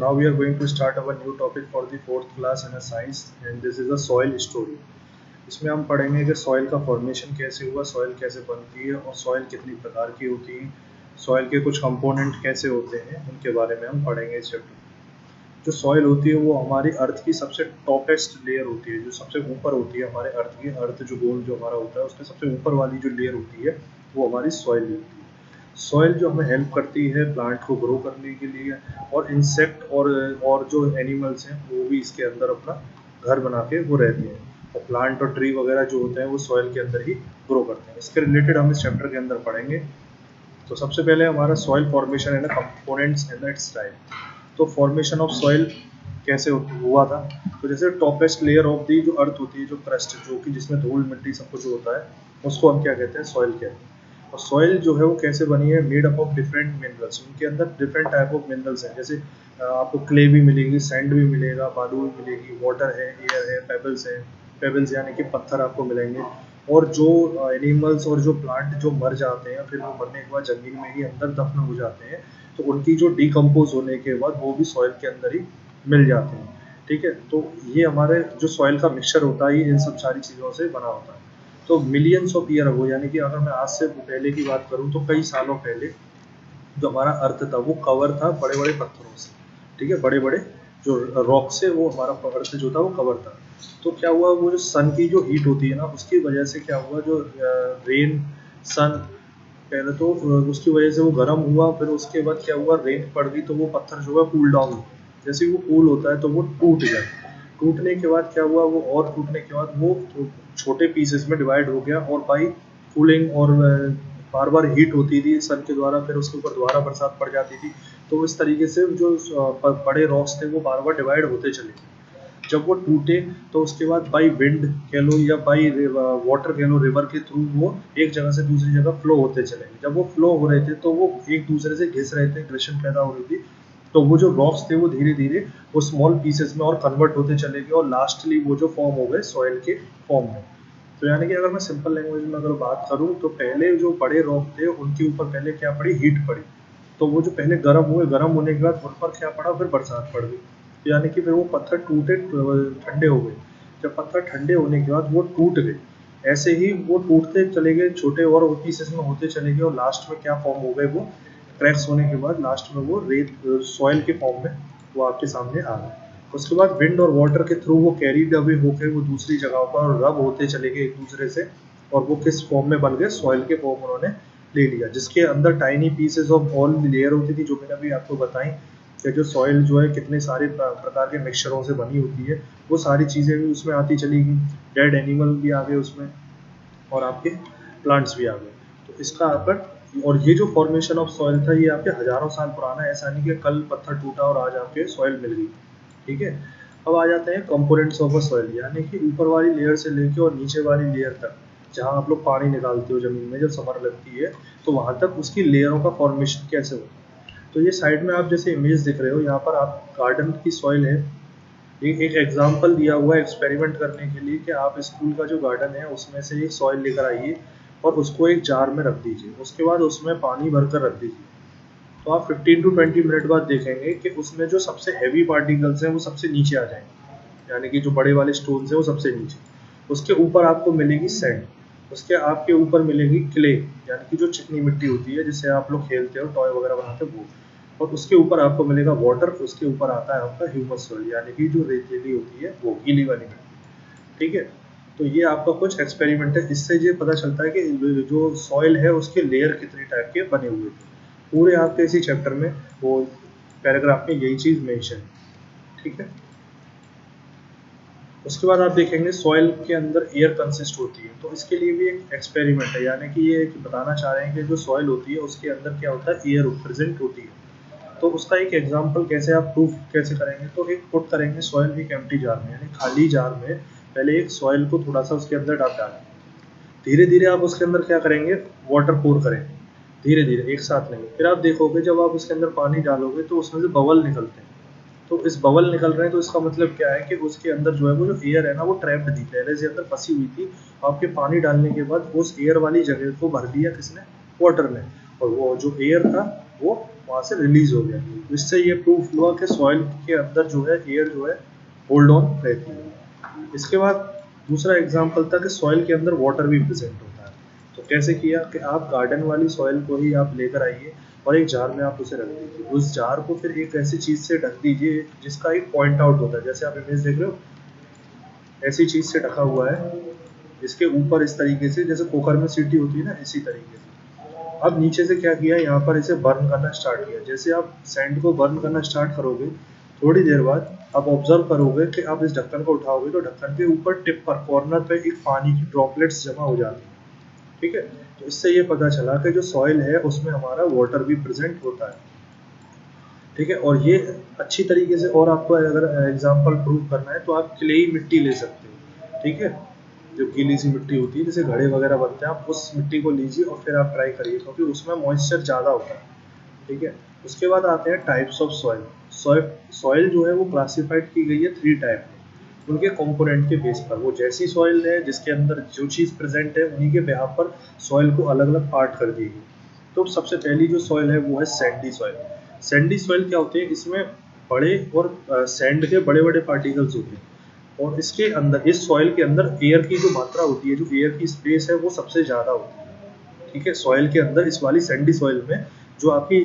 now we are going to start our new topic for the fourth class in a science and this is a soil story. इसमें हम पढ़ेंगे कि soil का formation कैसे हुआ, soil कैसे बनती है और सॉइल कितनी प्रकार की होती है, सॉइल के कुछ कंपोनेंट कैसे होते हैं, उनके बारे में हम पढ़ेंगे इस चैप्टर में। जो सॉइल होती है वो हमारी अर्थ की सबसे टॉपेस्ट लेयर होती है, जो सबसे ऊपर होती है हमारे अर्थ की। अर्थ जो गोल जो हमारा होता है उसके सबसे ऊपर वाली जो लेयर होती है वो हमारी सॉइल होती है। सॉइल जो हमें हेल्प करती है प्लांट को ग्रो करने के लिए, और इंसेक्ट और जो एनिमल्स हैं वो भी इसके अंदर अपना घर बना के वो रहते हैं, और प्लांट और ट्री वगैरह जो होते हैं वो सॉइल के अंदर ही ग्रो करते हैं। इसके रिलेटेड हम इस चैप्टर के अंदर पढ़ेंगे। तो सबसे पहले हमारा सॉइल फॉर्मेशन है ना, कंपोनेंट्स एंड इट्स टाइप। तो फॉर्मेशन ऑफ सॉइल कैसे हुआ था? तो जैसे टॉपेस्ट लेयर ऑफ दी जो अर्थ होती है, जो क्रस्ट जो कि जिसमें धूल मिट्टी सब कुछ होता है, उसको हम क्या कहते हैं? सॉइल कहते हैं। और सॉइल जो है वो कैसे बनी है? Made up of different minerals. उनके अंदर डिफरेंट टाइप ऑफ मिनरल्स हैं, जैसे आपको क्ले भी मिलेगी, सैंड भी मिलेगा, बालू भी मिलेगी, वाटर है, एयर है, पेबल्स है। पेबल्स यानी कि पत्थर आपको मिलेंगे। और जो एनिमल्स और जो प्लांट जो मर जाते हैं फिर वो मरने के बाद जमीन में ही अंदर दफन हो जाते हैं, तो उनकी जो डिकम्पोज होने के बाद वो भी सॉइल के अंदर ही मिल जाते हैं। ठीक है, तो ये हमारे जो सॉइल का मिक्सचर होता है ये इन सब सारी चीज़ों से बना होता है। तो मिलियंस ऑफ ईयर अगो, यानी कि अगर मैं आज से पहले की बात करूं तो कई सालों पहले जो हमारा अर्थ था वो कवर था बड़े बड़े पत्थरों से। ठीक है, बड़े बड़े जो रॉक से वो हमारा अर्थ जो था वो कवर था। तो क्या हुआ, वो जो सन की जो हीट होती है ना उसकी वजह से क्या हुआ, जो रेन सन पहले तो उसकी वजह से वो गर्म हुआ, फिर उसके बाद क्या हुआ, रेन पड़ गई तो वो पत्थर जो है कूल डाउन हुआ। जैसे वो कूल होता है तो वो टूट गया। टूटने के बाद क्या हुआ, वो और टूटने के बाद वो छोटे पीसेस में डिवाइड हो गया, और बाई कूलिंग और बार बार हीट होती थी सन के द्वारा, फिर उसके ऊपर दोबारा बरसात पड़ जाती थी। तो इस तरीके से जो बड़े रॉक्स थे वो बार बार डिवाइड होते चले गए। जब वो टूटे तो उसके बाद बाई विंड कह लो या बाई वाटर कह लो, रिवर के थ्रू वो एक जगह से दूसरी जगह फ्लो होते चले गए। जब वो फ्लो हो रहे थे तो वो एक दूसरे से घिस रहे थे, घर्षण पैदा हो रही थी, तो वो जो रॉक्स थे वो धीरे धीरे वो स्मॉल पीसेस में और कन्वर्ट होते चले गए, और लास्टली वो जो फॉर्म हो गए सॉइल के फॉर्म में। तो यानी कि अगर मैं सिंपल लैंग्वेज में अगर बात करूं तो पहले जो बड़े रॉक थे उनके ऊपर पहले क्या पड़ी? हीट पड़ी। तो वो जो पहले गर्म हुए, गर्म होने के बाद उन पर क्या पड़ा? फिर बरसात पड़ गई। यानी कि फिर वो पत्थर टूटे, ठंडे हो गए। जब पत्थर ठंडे होने के बाद वो टूट गए, ऐसे ही वो टूटते चले गए, छोटे और पीसेस में होते चले गए, और लास्ट में क्या फॉर्म हो गए? वो क्रैक्स होने के बाद लास्ट में वो रेत सॉइल के फॉर्म में वो आपके सामने आ गए। उसके बाद विंड और वाटर के थ्रू वो कैरीड अवे होकर वो दूसरी जगहों पर रब होते चले गए एक दूसरे से, और वो किस फॉर्म में बन गए? सॉइल के फॉर्म उन्होंने ले लिया, जिसके अंदर tiny pieces of all layer होती थी, जो मैंने अभी आपको बताई कि जो सॉइल जो है कितने सारे प्रकार के मिक्सचरों से बनी होती है, वो सारी चीज़ें भी उसमें आती चली गई। डेड एनिमल भी आ गए उसमें, और आपके प्लांट्स भी आ गए। तो इसका आपका और ये जो फॉर्मेशन ऑफ सॉइल था ये आपके हजारों साल पुराना है, ऐसा नहीं कि कल पत्थर टूटा और आज आपके सॉइल मिल गई। ठीक है, अब आ जाते हैं कंपोनेंट्स ऑफ अ सॉइल, यानी कि ऊपर वाली लेयर से लेके और नीचे वाली लेयर तक, जहाँ आप लोग पानी निकालते हो जमीन में जब समर लगती है, तो वहां तक उसकी लेयरों का फॉर्मेशन कैसे होता है। तो ये साइड में आप जैसे इमेज दिख रहे हो, यहाँ पर आप गार्डन की सॉइल है। एक एग्जाम्पल दिया हुआ है एक्सपेरिमेंट करने के लिए कि आप स्कूल का जो गार्डन है उसमें से एक सॉइल लेकर आइए और उसको एक जार में रख दीजिए, उसके बाद उसमें पानी भरकर रख दीजिए। तो आप 15 टू 20 मिनट बाद देखेंगे कि उसमें जो सबसे हैवी पार्टिकल्स हैं वो सबसे नीचे आ जाएंगे, यानी कि जो बड़े वाले स्टोन्स हैं वो सबसे नीचे। उसके ऊपर आपको मिलेगी सैंड, उसके आपके ऊपर मिलेगी क्ले, यानी कि जो चिकनी मिट्टी होती है जिससे आप लोग खेलते हो, टॉय वगैरह बनाते हो वो। और उसके ऊपर आपको मिलेगा वाटर, उसके ऊपर आता है आपका ह्यूमस सॉइल, यानी कि जो रेतीली होती है वो गीली वाली मिट्टी। ठीक है, तो ये आपका कुछ एक्सपेरिमेंट है, इससे ये पता चलता है कि जो सॉइल है उसके लेयर कितने टाइप के बने हुए थे। पूरे आपके इसी चैप्टर में वो पैराग्राफ में यही चीज मेंशन है। ठीक है, उसके बाद आप देखेंगे सॉइल के अंदर एयर कंसिस्ट होती है, तो इसके लिए भी एक एक्सपेरिमेंट है, यानी कि ये बताना चाह रहे हैं कि जो सॉइल होती है उसके अंदर क्या होता है? एयर प्रेजेंट होती है। तो उसका एक एग्जांपल कैसे आप प्रूफ कैसे करेंगे? तो एक पुट करेंगे सॉइल एक एम्प्टी जार में, यानी खाली जार में पहले एक सॉइल को थोड़ा सा उसके अंदर डालें। धीरे धीरे आप उसके अंदर क्या करेंगे? वाटर पोर करेंगे, धीरे धीरे, एक साथ नहीं। फिर आप देखोगे जब आप उसके अंदर पानी डालोगे तो उसमें से बबल निकलते हैं। तो इस बबल निकल रहे हैं तो इसका मतलब क्या है कि उसके अंदर जो है वो जो एयर है ना वो ट्रैप्ड थी, पहले से अंदर फंसी हुई थी। आपके पानी डालने के बाद उस एयर वाली जगह को भर दिया किसने? वाटर ने। और वो जो एयर था वो वहाँ से रिलीज हो गया। तो इससे ये प्रूफ हुआ कि सॉइल के अंदर जो है एयर जो है होल्ड ऑन रहती है। इसके बाद दूसरा एग्जाम्पल था कि सॉइल के अंदर वाटर भी प्रेजेंट होता है। तो कैसे किया कि आप गार्डन वाली सॉइल को ही आप लेकर आइए और एक जार में आप उसे रख दीजिए। उस जार को फिर एक ऐसी चीज से ढक दीजिए जिसका एक पॉइंट आउट होता है, जैसे आप इमेज देख रहे हो ऐसी चीज से ढका हुआ है, इसके ऊपर इस तरीके से, जैसे कुकर में सीटी होती है ना, इसी तरीके से। अब नीचे से क्या किया, यहाँ पर इसे बर्न करना स्टार्ट किया। जैसे आप सैंड को बर्न करना स्टार्ट करोगे, थोड़ी देर बाद आप ऑब्जर्व करोगे कि आप इस ढक्कन को उठाओगे तो ढक्कन के ऊपर टिप पर कॉर्नर पे एक पानी की ड्रॉपलेट्स जमा हो जाती है। ठीक है, तो इससे ये पता चला कि जो सॉइल है उसमें हमारा वाटर भी प्रेजेंट होता है। ठीक है, और ये अच्छी तरीके से, और आपको अगर एग्जांपल प्रूव करना है तो आप क्लेई मिट्टी ले सकते हो। ठीक है, जो गीली सी मिट्टी होती है जैसे घड़े वगैरह बनते हैं, आप उस मिट्टी को लीजिए और फिर आप ट्राई करिए, क्योंकि उसमें मॉइस्चर ज़्यादा होता है। ठीक है, उसके बाद आते हैं टाइप्स ऑफ सॉइल। सॉइल जो है वो क्लासिफाइड की गई है 3 टाइप में, उनके कंपोनेंट के बेस पर। वो जैसी सॉइल है जिसके अंदर जो चीज़ प्रेजेंट है उन्हीं के बिहाफ पर सॉइल को अलग अलग पार्ट कर दी गई। तो सबसे पहली जो सॉइल है वो है सैंडी सॉइल। सैंडी सॉइल क्या होती है, इसमें बड़े और सैंड के बड़े बड़े पार्टिकल्स होते हैं, और इसके अंदर, इस सॉइल के अंदर एयर की जो मात्रा होती है, जो एयर की स्पेस है वो सबसे ज़्यादा होती है। ठीक है, सॉइल के अंदर इस वाली सैंडी सॉइल में जो आपकी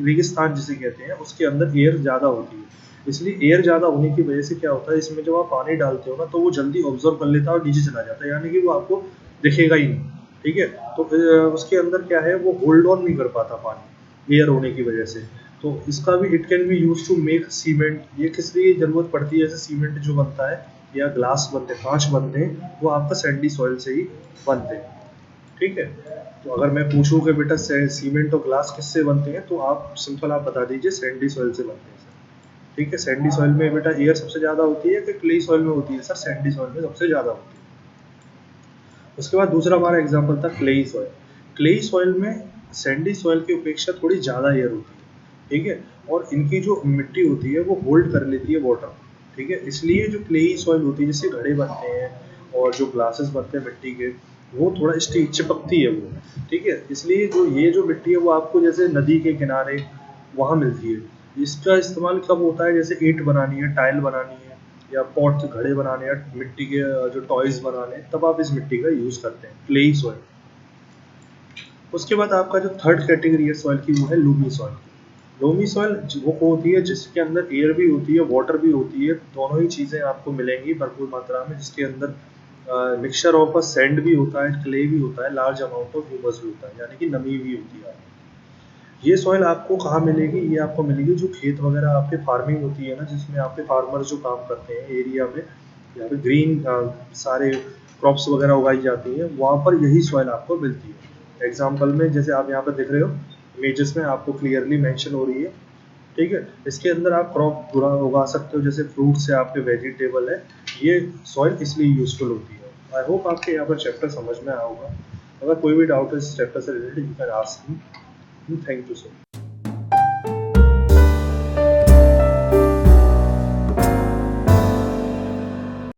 रेगिस्तान जिसे कहते हैं उसके अंदर एयर ज़्यादा होती है। इसलिए एयर ज़्यादा होने की वजह से क्या होता है, इसमें जब आप पानी डालते हो ना तो वो जल्दी ऑब्जर्व कर लेता है और नीचे चला जाता है, यानी कि वो आपको दिखेगा ही नहीं। ठीक है, तो उसके अंदर क्या है, वो होल्ड ऑन नहीं कर पाता पानी एयर होने की वजह से। तो इसका भी it can be use to make cement. ये किस लिए जरूरत पड़ती है, जैसे सीमेंट जो बनता है या ग्लास बनते हैं, कांच बनते हैं, वो आपका सैंडी सॉइल से ही बनते हैं। ठीक है, तो अगर मैं पूछूं कि बेटा सीमेंट और ग्लास किससे बनते हैं, तो आप सिंपल आप बता दीजिए सैंडी सॉइल से बनते हैं सर। ठीक है, सैंडी सॉइल में बेटा एयर सबसे ज्यादा होती है कि क्ले सॉइल में होती है सर? सैंडी सॉइल में सबसे ज्यादा होती है। उसके बाद दूसरा हमारा एग्जाम्पल था क्लेई सॉइल। क्लेई सॉइल में सैंडी सॉइल की अपेक्षा थोड़ी ज़्यादा एयर होती है। ठीक है, और इनकी जो मिट्टी होती है वो होल्ड कर लेती है वाटर। ठीक है, इसलिए जो क्लेई सॉइल होती है, जिससे घड़े बनते हैं और जो ग्लासेस बनते हैं मिट्टी के, वो थोड़ा स्टिक चिपकती है वो। ठीक है, इसलिए जो ये जो मिट्टी है वो आपको जैसे नदी के किनारे वहाँ मिलती है। इसका इस्तेमाल कब होता है, जैसे ईंट बनानी है, टाइल बनानी है, या पॉट घड़े बनाने या मिट्टी के जो टॉयज बनाने, तब आप इस मिट्टी का यूज करते हैं, क्लेई सॉइल। उसके बाद आपका जो थर्ड कैटेगरी है सॉइल की, वो है लूमी सॉइल। लूमी सॉइल वो होती है जिसके अंदर एयर भी होती है, वाटर भी होती है, दोनों ही चीजें आपको मिलेंगी भरपूर मात्रा में, जिसके अंदर मिक्सचर ऑफ सैंड भी होता है, क्ले भी होता है, लार्ज अमाउंट ऑफ ह्यूमस भी होता है, यानी कि नमी भी होती है। ये सॉइल आपको कहाँ मिलेगी, ये आपको मिलेगी जो खेत वगैरह आपके फार्मिंग होती है ना, जिसमें आपके फार्मर जो काम करते हैं एरिया में, यहाँ पे ग्रीन सारे क्रॉप्स वगैरह उगाई जाती हैं, वहाँ पर यही सॉइल आपको मिलती है। एग्जाम्पल में जैसे आप यहाँ पर देख रहे हो इमेजेस में आपको क्लियरली मेंशन हो रही है। ठीक है, इसके अंदर आप क्रॉप पूरा उगा सकते हो, जैसे फ्रूट्स है, आपके वेजिटेबल है, ये सॉइल इसलिए यूजफुल होती है। आई होप आपके यहाँ पर चैप्टर समझ में आया होगा। अगर कोई भी डाउट है इस चैप्टर से related, you can ask me. Thank you so much.